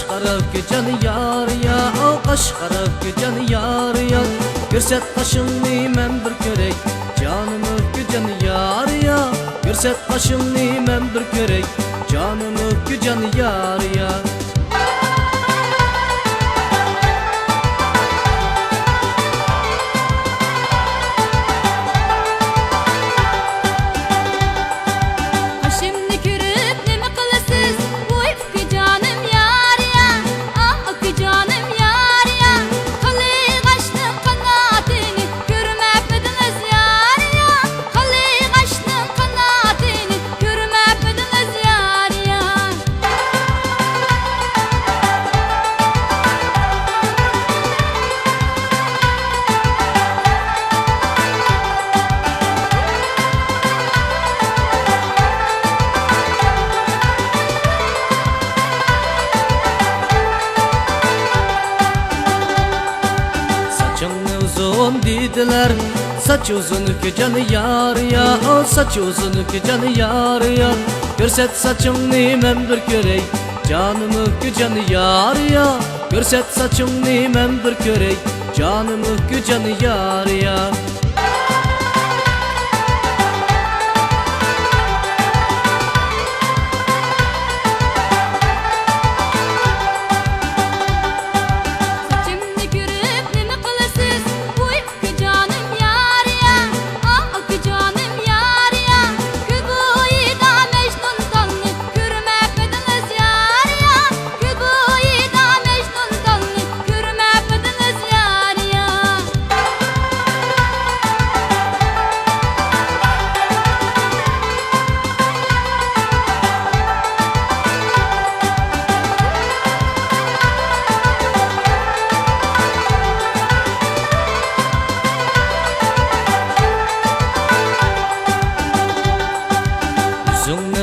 Kaşkarık canı yar ya, o kaşkarık canı yar ya. Görset kaşımni men bir körek, canımı canı yar ya. Görset kaşımni men bir körek, canımı canı yar ya. Dediler saç uzun ki canı yar ya, o saç uzun ki canı yar ya. Görset saçımni men bir körey, canımı ki canı yar ya. Görset saçımni men bir körey, canımı ki canı yar ya.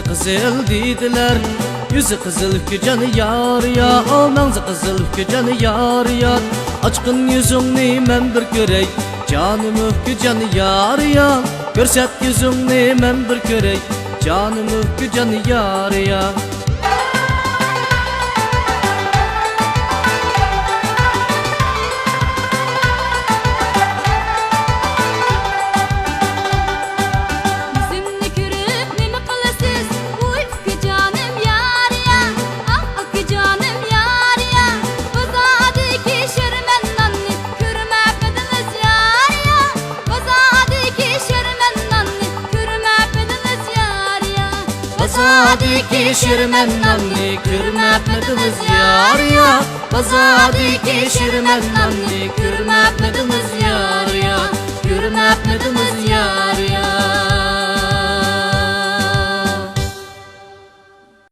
Kızıl dediler, yüzü kızıl ki canı yar ya, o mağzı kızıl ki canı yar ya. Açkın yüzünni men bir körey, canımı ki canı yar ya. Görset yüzünni men bir körey, canımı ki canı yar ya. Bazadaki şirmen nanni kürmepmediniz yar ya. Bazadaki şirmen nanni kürmepmediniz